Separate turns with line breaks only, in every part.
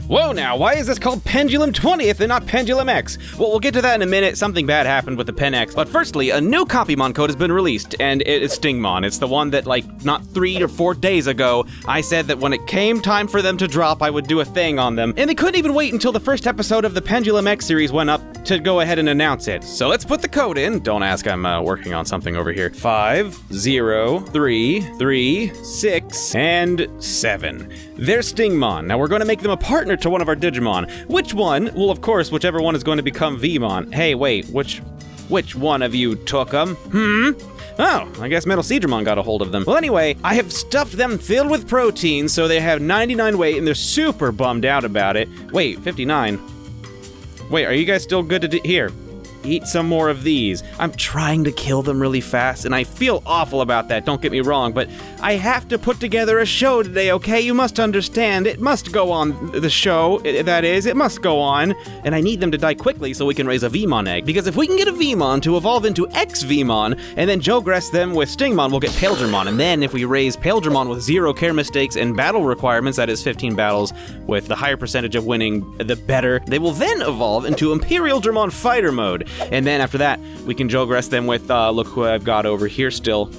Whoa now, why is this called Pendulum 20th and not Pendulum X? Well, we'll get to that in a minute. Something bad happened with the Pen X. But firstly, a new Copymon code has been released, and it is Stingmon. It's the one that, like, not 3 or 4 days ago, I said that when it came time for them to drop, I would do a thing on them. And they couldn't even wait until the first episode of the Pendulum X series went up to go ahead and announce it. So let's put the code in. Don't ask, I'm working on something over here. 5, 0, 3, 3, 6, and 7. They're Stingmon. Now we're going to make them a partner to one of our Digimon. Which one? Well, of course, whichever one is going to become Vmon. Hey, wait, which one of you took them? Oh, I guess Metal Seadramon got a hold of them. Well, anyway, I have stuffed them filled with protein, so they have 99 weight, and they're super bummed out about it. Wait, 59. Wait, are you guys still good to here? Eat some more of these. I'm trying to kill them really fast, and I feel awful about that, don't get me wrong, but I have to put together a show today, okay? You must understand, it must go on, the show, that is, it must go on, and I need them to die quickly so we can raise a Vmon egg, because if we can get a Vmon to evolve into X Vmon, and then Jogress them with Stingmon, we'll get Paledramon, and then if we raise Paledramon with 0 care mistakes and battle requirements, that is 15 battles, with the higher percentage of winning, the better, they will then evolve into Imperial Dramon Fighter Mode. And then after that, we can Jogress them with, look who I've got over here still.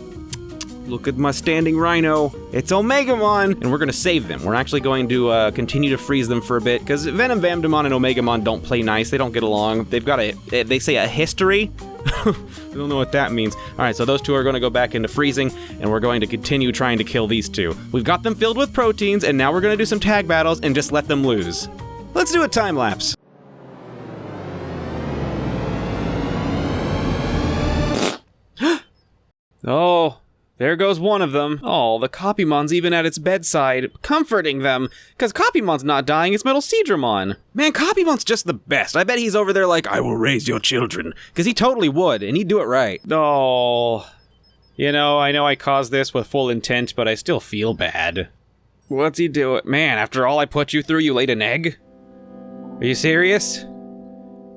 Look at my standing rhino. It's Omegamon! And we're gonna save them. We're actually going to continue to freeze them for a bit, because Venom Vamdemon and Omegamon don't play nice. They don't get along. They've got they say a history? I don't know what that means. Alright, so those two are gonna go back into freezing, and we're going to continue trying to kill these two. We've got them filled with proteins, and now we're gonna do some tag battles and just let them lose. Let's do a time lapse. Oh, there goes one of them. Oh, the Copymon's even at its bedside, comforting them. Because Copymon's not dying, it's Metal Seadramon. Man, Copymon's just the best. I bet he's over there like, I will raise your children. Because he totally would, and he'd do it right. Oh, you know I caused this with full intent, but I still feel bad. What's he doing? Man, after all I put you through, you laid an egg? Are you serious?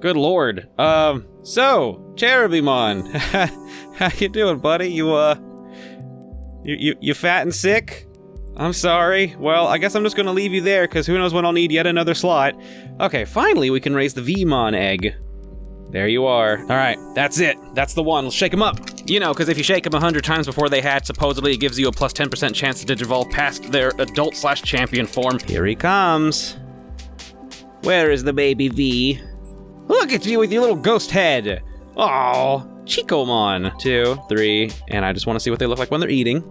Good lord. So, Cherubimon. How you doing, buddy? You fat and sick? I'm sorry. Well, I guess I'm just gonna leave you there, because who knows when I'll need yet another slot. Okay, finally we can raise the Vmon egg. There you are. Alright, that's it. That's the one. Let's shake them up. You know, because if you shake them 100 times before they hatch, supposedly it gives you a plus 10% chance to digivolve past their adult/champion form. Here he comes. Where is the baby V? Look at you with your little ghost head. Aww. Chicomon. 2, 3, and I just want to see what they look like when they're eating.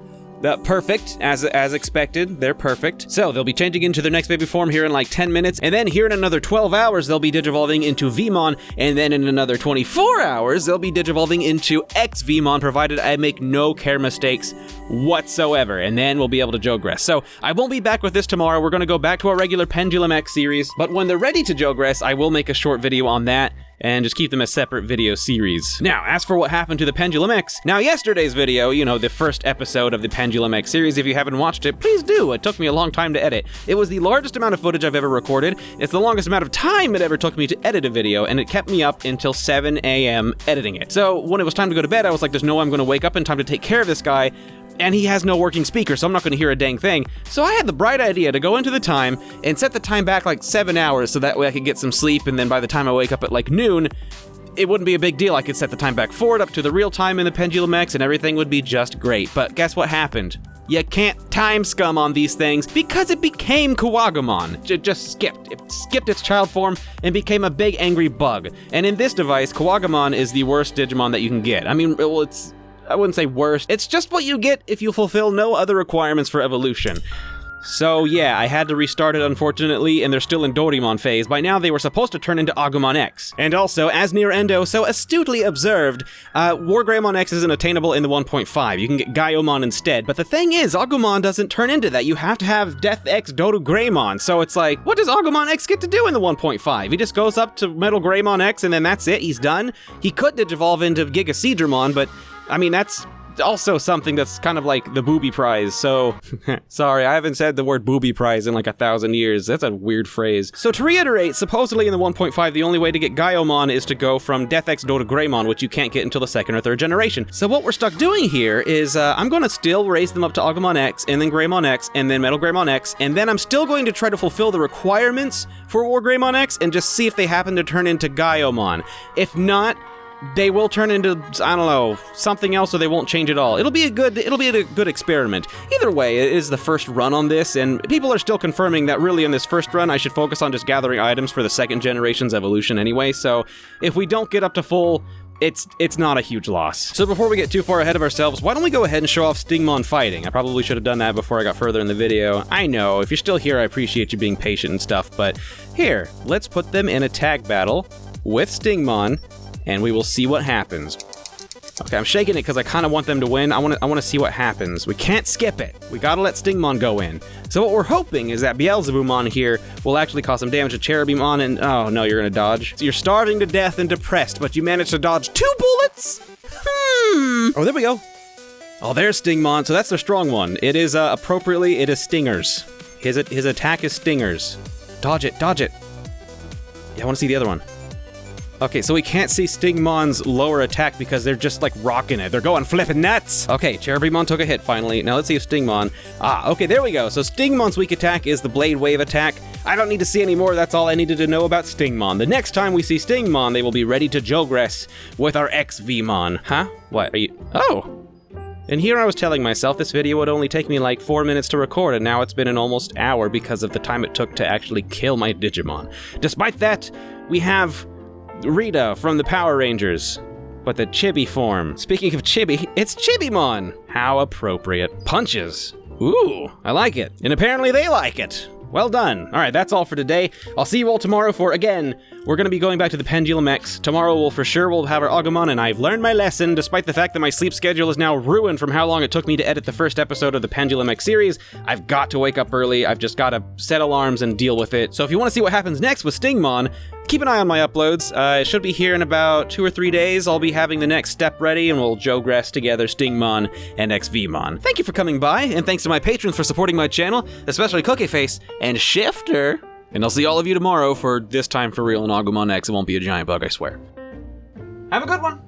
Perfect, as expected, they're perfect. So they'll be changing into their next baby form here in like 10 minutes, and then here in another 12 hours, they'll be digivolving into Vmon, and then in another 24 hours, they'll be digivolving into X Vmon, provided I make no care mistakes whatsoever, and then we'll be able to Jogress. So I won't be back with this tomorrow. We're gonna go back to our regular Pendulum X series, but when they're ready to Jogress, I will make a short video on that, and just keep them as separate video series. Now, as for what happened to the Pendulum X, now yesterday's video, you know, the first episode of the Pendulum X series, if you haven't watched it, please do. It took me a long time to edit. It was the largest amount of footage I've ever recorded. It's the longest amount of time it ever took me to edit a video, and it kept me up until 7 a.m. editing it. So when it was time to go to bed, I was like, there's no way I'm gonna wake up in time to take care of this guy, and he has no working speaker, so I'm not gonna hear a dang thing. So I had the bright idea to go into the time and set the time back like 7 hours so that way I could get some sleep, and then by the time I wake up at like noon, it wouldn't be a big deal. I could set the time back forward up to the real time in the Pendulum X and everything would be just great. But guess what happened? You can't time scum on these things because it became Kawagamon. It just skipped. It skipped its child form and became a big angry bug. And in this device, Kawagamon is the worst Digimon that you can get. I mean, well, I wouldn't say worst. It's just what you get if you fulfill no other requirements for evolution. So yeah, I had to restart it unfortunately, and they're still in Dorimon phase. By now they were supposed to turn into Agumon X. And also, as Near Endo so astutely observed, Wargreymon X isn't attainable in the 1.5. You can get Gaiomon instead. But the thing is, Agumon doesn't turn into that. You have to have Death X Doru Greymon. So it's like, what does Agumon X get to do in the 1.5? He just goes up to Metal Greymon X and then that's it, he's done. He could digivolve into Giga Seadramon, but I mean, that's also something that's kind of like the booby prize, so... Sorry, I haven't said the word booby prize in like 1,000 years. That's a weird phrase. So to reiterate, supposedly in the 1.5, the only way to get Gaiomon is to go from Death X to Greymon, which you can't get until the 2nd or 3rd generation. So what we're stuck doing here is I'm going to still raise them up to Agumon X, and then Greymon X, and then Metal Greymon X, and then I'm still going to try to fulfill the requirements for War Greymon X and just see if they happen to turn into Gaiomon. If not, they will turn into, I don't know, something else, or they won't change at all. It'll be a good experiment. Either way, it is the first run on this, and people are still confirming that really in this first run, I should focus on just gathering items for the 2nd generation's evolution anyway, so if we don't get up to full, it's not a huge loss. So before we get too far ahead of ourselves, why don't we go ahead and show off Stingmon fighting? I probably should have done that before I got further in the video. I know, if you're still here, I appreciate you being patient and stuff, but here, let's put them in a tag battle with Stingmon, and we will see what happens. Okay, I'm shaking it because I kind of want them to win. I want to see what happens. We can't skip it. We gotta let Stingmon go in. So what we're hoping is that Beelzebumon here will actually cause some damage to Cherubimon, and oh no, you're gonna dodge. So you're starving to death and depressed, but you managed to dodge 2 bullets? Oh, there we go. Oh, there's Stingmon, so that's the strong one. It is, appropriately, it is stingers. His attack is stingers. Dodge it, dodge it. Yeah, I want to see the other one. Okay, so we can't see Stingmon's lower attack because they're just, like, rocking it. They're going flipping nuts! Okay, Cherubimon took a hit, finally. Now let's see if Stingmon... Ah, okay, there we go. So Stingmon's weak attack is the Blade Wave attack. I don't need to see any more. That's all I needed to know about Stingmon. The next time we see Stingmon, they will be ready to Jogress with our XVmon. Huh? What, are you... Oh! And here I was telling myself this video would only take me like 4 minutes to record, and now it's been an almost hour because of the time it took to actually kill my Digimon. Despite that, we have... Rita from the Power Rangers, but the chibi form. Speaking of chibi, it's Chibimon! How appropriate. Punches. Ooh, I like it. And apparently they like it. Well done. Alright, that's all for today. I'll see you all tomorrow for, again, we're gonna be going back to the Pendulum X. Tomorrow we'll have our Agumon, and I've learned my lesson, despite the fact that my sleep schedule is now ruined from how long it took me to edit the first episode of the Pendulum X series. I've got to wake up early, I've just gotta set alarms and deal with it. So if you wanna see what happens next with Stingmon, keep an eye on my uploads. It should be here in about 2 or 3 days. I'll be having the next step ready, and we'll Jogress together Stingmon and XVmon. Thank you for coming by, and thanks to my patrons for supporting my channel, especially Cookieface and Shifter. And I'll see all of you tomorrow for this time for real in Agumon X. It won't be a giant bug, I swear. Have a good one!